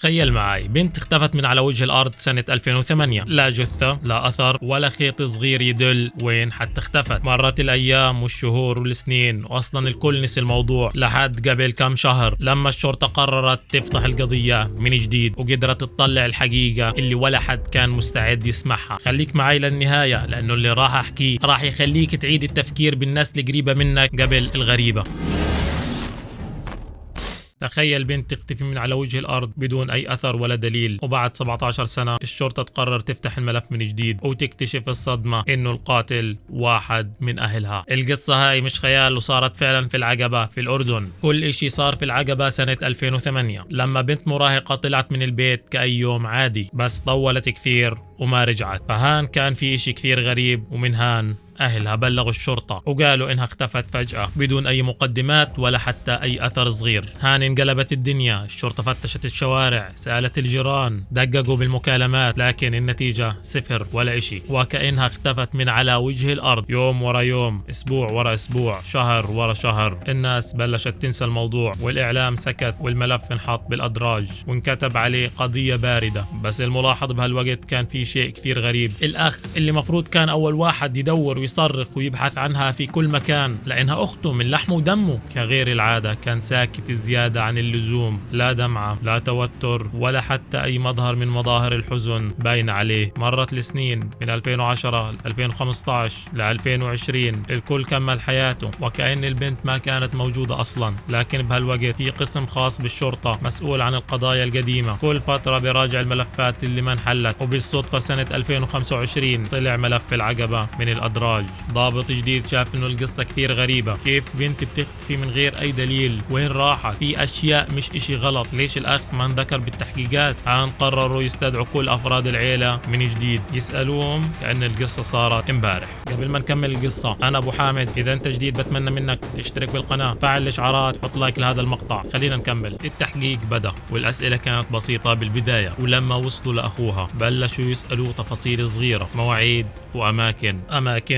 تخيل معي بنت اختفت من على وجه الأرض سنة 2008. لا جثة، لا أثر، ولا خيط صغير يدل وين حتى اختفت. مرت الأيام والشهور والسنين وأصلا الكل نسي الموضوع لحد قبل كم شهر لما الشرطة قررت تفتح القضية من جديد وقدرت تطلع الحقيقة اللي ولا حد كان مستعد يسمعها. خليك معي للنهاية لأنه اللي راح أحكيه راح يخليك تعيد التفكير بالناس القريبة منك قبل الغريبة. تخيل بنت تختفي من على وجه الأرض بدون أي أثر ولا دليل، وبعد 17 سنة الشرطة تقرر تفتح الملف من جديد وتكتشف الصدمة إنه القاتل واحد من أهلها. القصة هاي مش خيال وصارت فعلا في العقبة في الأردن. كل إشي صار في العقبة سنة 2008 لما بنت مراهقة طلعت من البيت كأي يوم عادي، بس طولت كثير وما رجعت. فهان كان في إشي كثير غريب، ومن هان أهلها بلغوا الشرطة وقالوا إنها اختفت فجأة بدون أي مقدمات ولا حتى أي أثر صغير. هان انقلبت الدنيا، الشرطة فتشت الشوارع، سألت الجيران، دققوا بالمكالمات، لكن النتيجة صفر ولا إشي، وكأنها اختفت من على وجه الأرض. يوم ورا يوم، أسبوع ورا أسبوع، شهر ورا شهر، الناس بلشت تنسى الموضوع والإعلام سكت والملف انحط بالأدراج وانكتب عليه قضية باردة. بس الملاحظ بهالوقت كان في شيء كثير غريب. الأخ اللي مفروض كان أول واحد يدور ويصرخ ويبحث عنها في كل مكان لأنها أخته من لحمه ودمه، كغير العادة كان ساكت زيادة عن اللزوم. لا دمعة، لا توتر، ولا حتى أي مظهر من مظاهر الحزن باين عليه. مرت السنين من 2010 ل 2015 ل 2020، الكل كمل حياته وكأن البنت ما كانت موجودة أصلا. لكن بهالوقت في قسم خاص بالشرطة مسؤول عن القضايا القديمة، كل فترة بيراجع الملفات اللي ما انحلت. وبالصدفة سنة 2025 طلع ملف العقبة من الأدراج. ضابط جديد شاف انه القصة كثير غريبة، كيف بنت بتختفي من غير اي دليل؟ وين راحت؟ في اشياء مش اشي غلط، ليش الاخ ما انذكر بالتحقيقات؟ قرروا يستدعوا كل افراد العيلة من جديد يسألوهم كأن القصة صارت امبارح. قبل ما نكمل القصة، انا ابو حامد، اذا انت جديد بتمنى منك تشترك بالقناة، فعل الاشعارات، حط لايك لهذا المقطع. خلينا نكمل. التحقيق بدأ والاسئلة كانت بسيطة بالبداية، ولما وصلوا لاخوها بلشوا يسألوا تفاصيل صغيرة، مواعيد وأماكن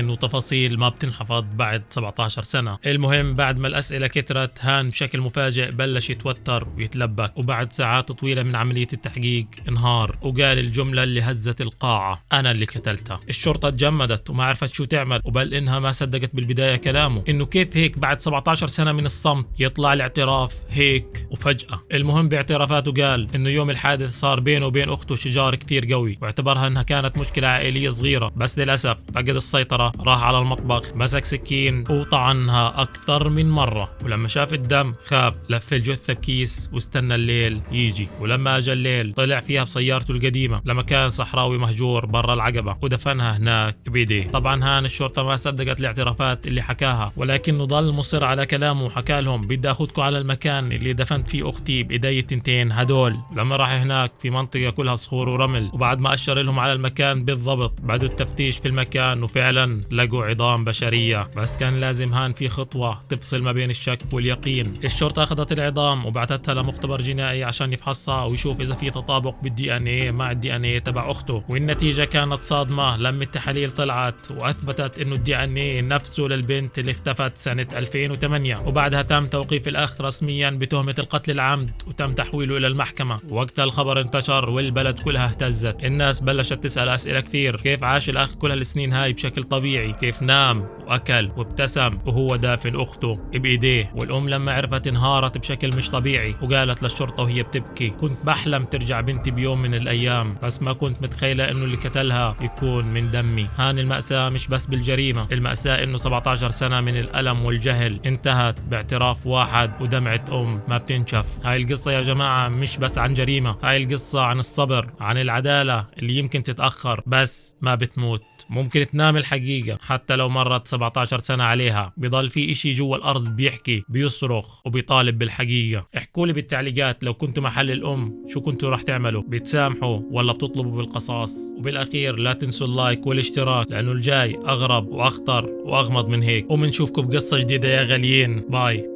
وتفاصيل ما بتنحفظ بعد 17 سنة. المهم بعد ما الأسئلة كترت، هان بشكل مفاجئ بلش يتوتر ويتلبك، وبعد ساعات طويلة من عملية التحقيق انهار وقال الجملة اللي هزت القاعة: أنا اللي قتلتها. الشرطة تجمدت وما عرفت شو تعمل، وبل إنها ما صدقت بالبداية كلامه، إنه كيف هيك بعد 17 سنة من الصمت يطلع الاعتراف هيك وفجأة. المهم باعترافاته قال إنه يوم الحادث صار بينه وبين أخته شجار كتير قوي، واعتبرها إنها كانت مشكلة عائلية صغيرة، بس للأسف فقد السيطرة، راح على المطبخ، مسك سكين وطعنها أكثر من مرة. ولما شاف الدم خاف، لف الجثة بكيس واستنى الليل يجي. ولما أجى الليل طلع فيها بسيارته القديمة لمكان صحراوي مهجور برا العقبة ودفنها هناك بيديه. طبعا هان الشرطة ما صدقت الاعترافات اللي حكاها، ولكنه ضل مصر على كلامه وحكى لهم: بدي أخذكم على المكان اللي دفنت فيه أختي بإيدي التنتين هدول. لما راح هناك في منطقة كلها صخور ورمل، وبعد ما أشر لهم على المكان بالضبط بعد التفتيش في المكان وفعلا لقوا عظام بشرية. بس كان لازم هان في خطوة تفصل ما بين الشك واليقين. الشرطة أخذت العظام وبعتتها لمختبر جنائي عشان يفحصها ويشوف إذا في تطابق بالدي ان ايه مع الدي ان ايه تبع أخته. والنتيجة كانت صادمة لما التحاليل طلعت وأثبتت إنه الدي ان ايه نفسه للبنت اللي اختفت سنة 2008. وبعدها تم توقيف الأخ رسميا بتهمة القتل العمد وتم تحويله إلى المحكمة. وقتها الخبر انتشر والبلد كلها اهتزت. الناس بلشت تسأل أسئلة كثير: كيف عاش الأخ كل هالسنين هاي بشكل طبيعي؟ كيف نام وأكل وابتسم وهو دافن أخته بإيديه؟ والأم لما عرفت انهارت بشكل مش طبيعي وقالت للشرطة وهي بتبكي: كنت بحلم ترجع بنتي بيوم من الأيام، بس ما كنت متخيلة إنه اللي قتلها يكون من دمي. هان المأساة مش بس بالجريمة، المأساة إنه 17 سنة من الألم والجهل انتهت باعتراف واحد ودمعة أم ما بتنشف. هاي القصة يا جماعة مش بس عن جريمة، هاي القصة عن الصبر، عن العدالة اللي يمكن تتأخر بس ما بتموت. ممكن تنام الحقيقة حتى لو مرت 17 سنة عليها، بيضل في اشي جوا الارض بيحكي، بيصرخ وبيطالب بالحقيقة. احكوا لي بالتعليقات لو كنتوا محل الام شو كنتوا راح تعملوا؟ بتسامحوا ولا بتطلبوا بالقصاص؟ وبالاخير لا تنسوا اللايك والاشتراك لانه الجاي اغرب واخطر واغمض من هيك. ومنشوفكم بقصة جديدة يا غاليين. باي.